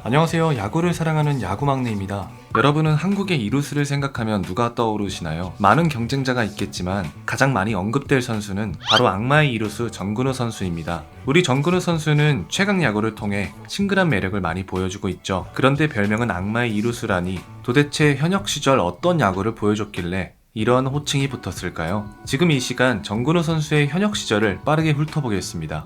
안녕하세요. 야구를 사랑하는 야구막내입니다. 여러분은 한국의 이루수를 생각하면 누가 떠오르시나요? 많은 경쟁자가 있겠지만 가장 많이 언급될 선수는 바로 악마의 이루수 정근우 선수입니다. 우리 정근우 선수는 최강 야구를 통해 친근한 매력을 많이 보여주고 있죠. 그런데 별명은 악마의 이루수라니 도대체 현역 시절 어떤 야구를 보여줬길래 이러한 호칭이 붙었을까요? 지금 이 시간 정근우 선수의 현역 시절을 빠르게 훑어보겠습니다.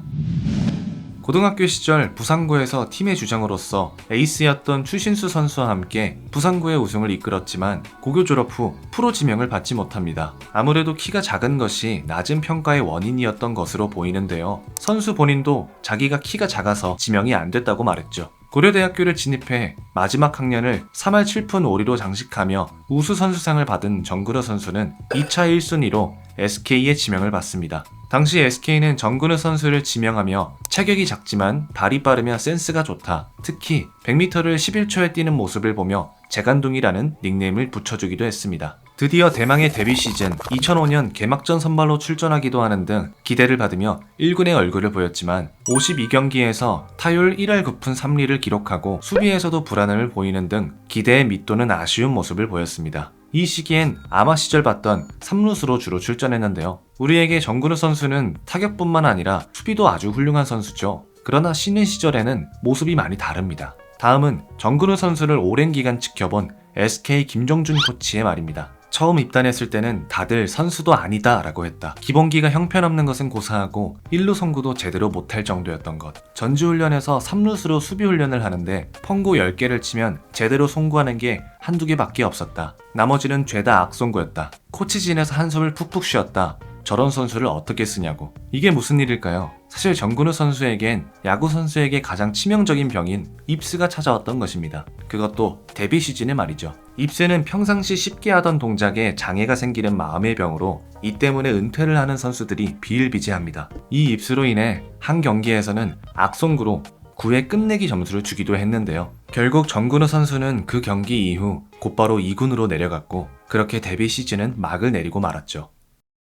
고등학교 시절 부산고에서 팀의 주장으로서 에이스였던 추신수 선수와 함께 부산고의 우승을 이끌었지만 고교 졸업 후 프로 지명을 받지 못합니다. 아무래도 키가 작은 것이 낮은 평가의 원인이었던 것으로 보이는데요. 선수 본인도 자기가 키가 작아서 지명이 안 됐다고 말했죠. 고려대학교를 진입해 마지막 학년을 3할 7푼 5리로 장식하며 우수선수상을 받은 정근우 선수는 2차 1순위로 SK에 지명을 받습니다. 당시 SK는 정근우 선수를 지명하며 체격이 작지만 발이 빠르며 센스가 좋다. 특히 100m를 11초에 뛰는 모습을 보며 재간둥이라는 닉네임을 붙여주기도 했습니다. 드디어 대망의 데뷔 시즌 2005년 개막전 선발로 출전하기도 하는 등 기대를 받으며 1군의 얼굴을 보였지만 52경기에서 타율 1할 9푼 3리를 기록하고 수비에서도 불안함을 보이는 등 기대에 밑도는 아쉬운 모습을 보였습니다. 이 시기엔 아마 시절 봤던 3루수로 주로 출전했는데요. 우리에게 정근우 선수는 타격뿐만 아니라 수비도 아주 훌륭한 선수죠. 그러나 신인 시절에는 모습이 많이 다릅니다. 다음은 정근우 선수를 오랜 기간 지켜본 SK 김정준 코치의 말입니다. 처음 입단했을 때는 다들 선수도 아니다 라고 했다. 기본기가 형편없는 것은 고사하고 1루 송구도 제대로 못할 정도였던 것. 전지훈련에서 3루수로 수비훈련을 하는데 펑고 10개를 치면 제대로 송구하는 게 한두 개밖에 없었다. 나머지는 죄다 악송구였다. 코치진에서 한숨을 푹푹 쉬었다. 저런 선수를 어떻게 쓰냐고. 이게 무슨 일일까요? 사실 정근우 선수에겐 야구 선수에게 가장 치명적인 병인 입스가 찾아왔던 것입니다. 그것도 데뷔 시즌에 말이죠. 입스는 평상시 쉽게 하던 동작에 장애가 생기는 마음의 병으로 이 때문에 은퇴를 하는 선수들이 비일비재합니다. 이 입스로 인해 한 경기에서는 악송구로 9회 끝내기 점수를 주기도 했는데요. 결국 정근우 선수는 그 경기 이후 곧바로 2군으로 내려갔고 그렇게 데뷔 시즌은 막을 내리고 말았죠.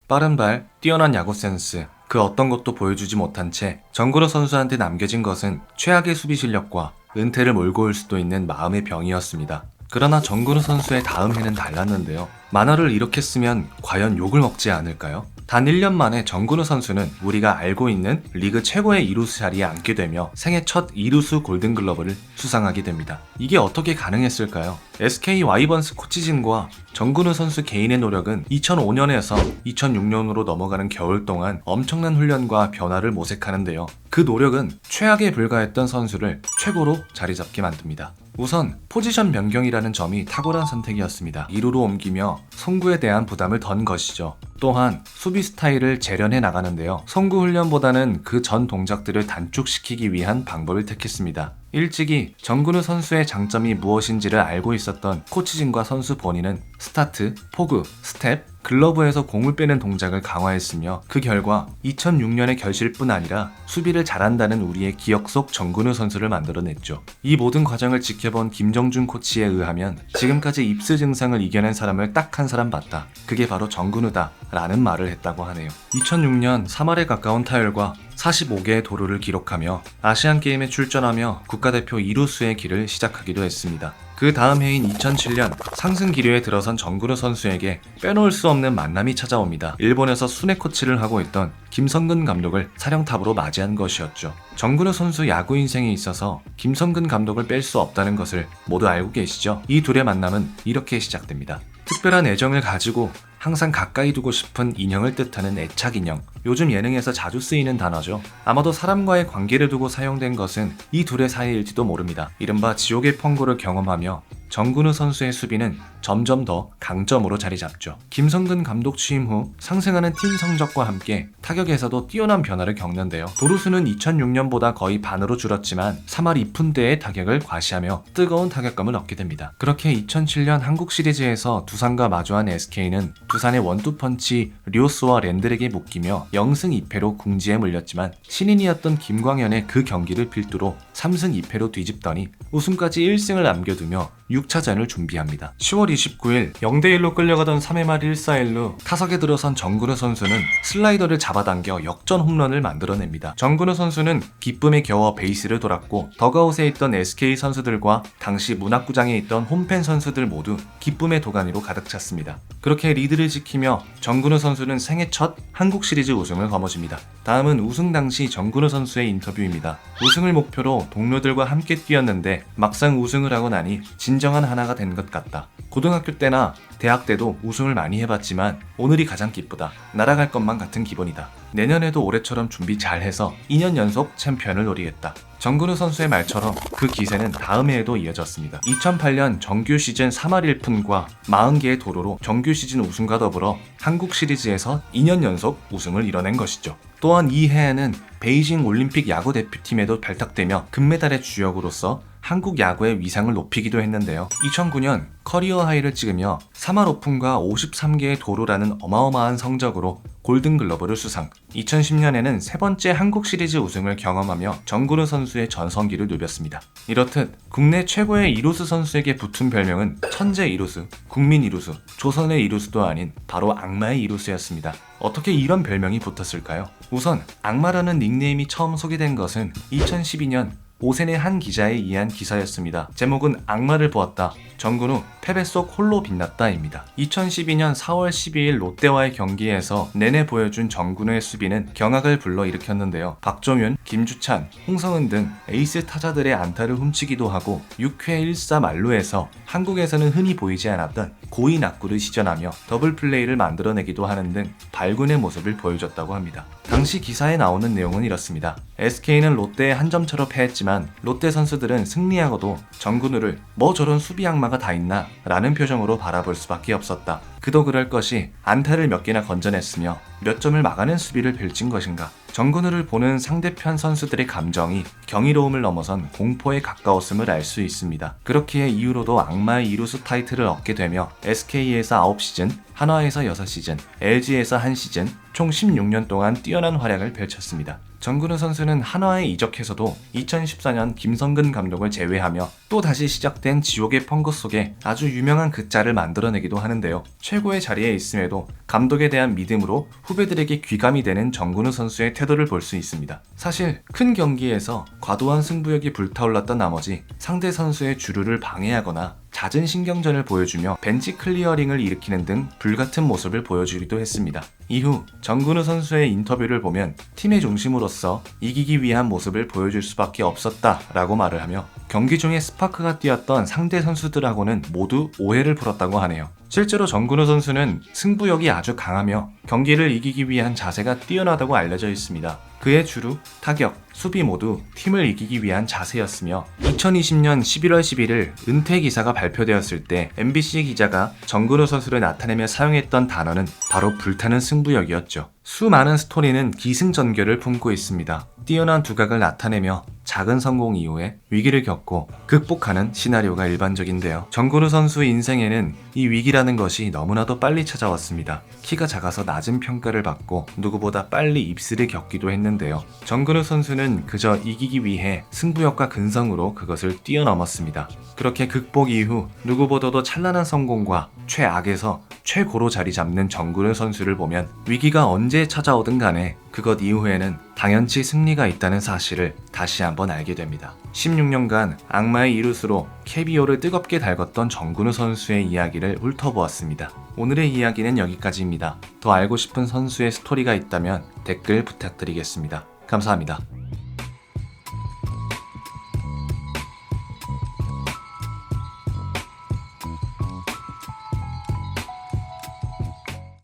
빠른 발, 뛰어난 야구 센스, 그 어떤 것도 보여주지 못한 채 정근우 선수한테 남겨진 것은 최악의 수비 실력과 은퇴를 몰고 올 수도 있는 마음의 병이었습니다. 그러나 정근우 선수의 다음 해는 달랐는데요. 만화를 이렇게 쓰면 과연 욕을 먹지 않을까요? 단 1년 만에 정근우 선수는 우리가 알고 있는 리그 최고의 이루수 자리에 앉게 되며 생애 첫 이루수 골든글러브를 수상하게 됩니다. 이게 어떻게 가능했을까요? SK 와이번스 코치진과 정근우 선수 개인의 노력은 2005년에서 2006년으로 넘어가는 겨울 동안 엄청난 훈련과 변화를 모색하는데요. 그 노력은 최악에 불과했던 선수를 최고로 자리 잡게 만듭니다. 우선 포지션 변경이라는 점이 탁월한 선택이었습니다. 2루로 옮기며 송구에 대한 부담을 던 것이죠. 또한 수비 스타일을 재련해 나가는데요. 송구 훈련보다는 그 전 동작들을 단축시키기 위한 방법을 택했습니다. 일찍이 정근우 선수의 장점이 무엇인지를 알고 있었던 코치진과 선수 본인은 스타트, 포그, 스텝, 글러브에서 공을 빼는 동작을 강화했으며 그 결과 2006년의 결실뿐 아니라 수비를 잘한다는 우리의 기억 속 정근우 선수를 만들어냈죠. 이 모든 과정을 지켜본 김정준 코치에 의하면 지금까지 입스 증상을 이겨낸 사람을 딱 한 사람 봤다. 그게 바로 정근우다 라는 말을 했다고 하네요. 2006년 3할에 가까운 타율과 45개의 도루를 기록하며 아시안게임에 출전하며 국가대표 이루수의 길을 시작하기도 했습니다. 그 다음 해인 2007년 상승 기류에 들어선 정근우 선수에게 빼놓을 수 없는 만남이 찾아옵니다. 일본에서 순회 코치를 하고 있던 김성근 감독을 사령탑으로 맞이한 것이었죠. 정근우 선수 야구 인생에 있어서 김성근 감독을 뺄 수 없다는 것을 모두 알고 계시죠? 이 둘의 만남은 이렇게 시작됩니다. 특별한 애정을 가지고 항상 가까이 두고 싶은 인형을 뜻하는 애착인형. 요즘 예능에서 자주 쓰이는 단어죠. 아마도 사람과의 관계를 두고 사용된 것은 이 둘의 사이일지도 모릅니다. 이른바 지옥의 펑고를 경험하며 정근우 선수의 수비는 점점 더 강점으로 자리 잡죠. 김성근 감독 취임 후 상승하는 팀 성적과 함께 타격에서도 뛰어난 변화를 겪는데요. 도루수는 2006년보다 거의 반으로 줄었지만 3할 2푼대의 타격을 과시하며 뜨거운 타격감을 얻게 됩니다. 그렇게 2007년 한국 시리즈에서 두산과 마주한 SK는 두산의 원투펀치 류소와 랜들에게 묶이며 0승 2패로 궁지에 물렸지만 신인이었던 김광현의 그 경기를 필두로 3승 2패로 뒤집더니 우승까지 1승을 남겨두며 6차전을 준비합니다. 10월 29일 0대1로 끌려가던 3회 말 1-4-1루 타석에 들어선 정근우 선수는 슬라이더를 잡아당겨 역전 홈런을 만들어냅니다. 정근우 선수는 기쁨에 겨워 베이스를 돌았고 더그아웃에 있던 SK 선수들과 당시 문학구장에 있던 홈팬 선수들 모두 기쁨의 도가니로 가득 찼습니다. 그렇게 리드를 지키며 정근우 선수는 생애 첫 한국 시리즈 우승을 거머쥡니다. 다음은 우승 당시 정근우 선수의 인터뷰입니다. 우승을 목표로 동료들과 함께 뛰었는데 막상 우승을 하고 나니 진정한 하나가 된 것 같다. 고등학교 때나 대학 때도 우승을 많이 해봤지만 오늘이 가장 기쁘다. 날아갈 것만 같은 기분이다. 내년에도 올해처럼 준비 잘해서 2년 연속 챔피언을 노리겠다. 정근우 선수의 말처럼 그 기세는 다음 해에도 이어졌습니다. 2008년 정규 시즌 3할 1푼과 40개의 도루로 정규 시즌 우승과 더불어 한국 시리즈에서 2년 연속 우승을 이뤄낸 것이죠. 또한 이 해에는 베이징 올림픽 야구 대표팀에도 발탁되며 금메달의 주역으로서 한국 야구의 위상을 높이기도 했는데요. 2009년 커리어 하이를 찍으며 3할 오픈과 53개의 도루라는 어마어마한 성적으로 골든글러브를 수상. 2010년에는 세 번째 한국 시리즈 우승을 경험하며 정근우 선수의 전성기를 누볐습니다. 이렇듯 국내 최고의 이루수 선수에게 붙은 별명은 천재 이루수, 국민 이루수, 조선의 이루수도 아닌 바로 악마의 이루수였습니다. 어떻게 이런 별명이 붙었을까요? 우선 악마라는 닉네임이 처음 소개된 것은 2012년 오센의 한 기자에 의한 기사였습니다. 제목은 악마를 보았다. 정근우 패배 속 홀로 빛났다입니다. 2012년 4월 12일 롯데와의 경기에서 내내 보여준 정근우의 수비는 경악을 불러일으켰는데요. 박종윤, 김주찬, 홍성은 등 에이스 타자들의 안타를 훔치기도 하고 6회 1사 만루에서 한국에서는 흔히 보이지 않았던 고의 낙구를 시전하며 더블 플레이를 만들어내기도 하는 등 발군의 모습을 보여줬다고 합니다. 당시 기사에 나오는 내용은 이렇습니다. SK는 롯데에 한 점 차로 패했지만 롯데 선수들은 승리하고도 정근우를 뭐 저런 수비 악마가 다 있나 라는 표정으로 바라볼 수밖에 없었다. 그도 그럴 것이 안타를 몇 개나 건져냈으며 몇 점을 막아낸 수비를 펼친 것인가. 정근우를 보는 상대편 선수들의 감정이 경이로움을 넘어선 공포에 가까웠음을 알 수 있습니다. 그렇기에 이후로도 악마의 이루수 타이틀을 얻게 되며 SK에서 9시즌, 한화에서 6시즌, LG에서 1시즌, 총 16년 동안 뛰어난 활약을 펼쳤습니다. 정근우 선수는 한화에 이적해서도 2014년 김성근 감독을 제외하며 또 다시 시작된 지옥의 펑크 속에 아주 유명한 글자를 만들어내기도 하는데요. 최고의 자리에 있음에도 감독에 대한 믿음으로 후배들에게 귀감이 되는 정근우 선수의 태도를 볼 수 있습니다. 사실 큰 경기에서 과도한 승부욕이 불타올랐던 나머지 상대 선수의 주루를 방해하거나 잦은 신경전을 보여주며 벤치 클리어링을 일으키는 등 불같은 모습을 보여주기도 했습니다. 이후 정근우 선수의 인터뷰를 보면 팀의 중심으로서 이기기 위한 모습을 보여줄 수밖에 없었다라고 말을 하며 경기 중에 스파크가 뛰었던 상대 선수들하고는 모두 오해를 풀었다고 하네요. 실제로 정근우 선수는 승부욕이 아주 강하며 경기를 이기기 위한 자세가 뛰어나다고 알려져 있습니다. 그의 주루, 타격, 수비 모두 팀을 이기기 위한 자세였으며 2020년 11월 11일 은퇴 기사가 발표되었을 때 MBC 기자가 정근우 선수를 나타내며 사용했던 단어는 바로 불타는 승부욕이었죠. 수많은 스토리는 기승전결을 품고 있습니다. 뛰어난 두각을 나타내며 작은 성공 이후에 위기를 겪고 극복하는 시나리오가 일반적인데요. 정근우 선수 인생에는 이 위기라는 것이 너무나도 빨리 찾아왔습니다. 키가 작아서 낮은 평가를 받고 누구보다 빨리 입스를 겪기도 했는데요. 정근우 선수는 그저 이기기 위해 승부욕과 근성으로 그것을 뛰어넘었습니다. 그렇게 극복 이후 누구보다도 찬란한 성공과 최악에서 최고로 자리 잡는 정근우 선수를 보면 위기가 언제 찾아오든 간에 그것 이후에는 당연치 승리가 있다는 사실을 다시 한번 알게 됩니다. 16년간 악마의 이루수로 KBO를 뜨겁게 달궜던 정근우 선수의 이야기를 훑어보았습니다. 오늘의 이야기는 여기까지입니다. 더 알고 싶은 선수의 스토리가 있다면 댓글 부탁드리겠습니다. 감사합니다.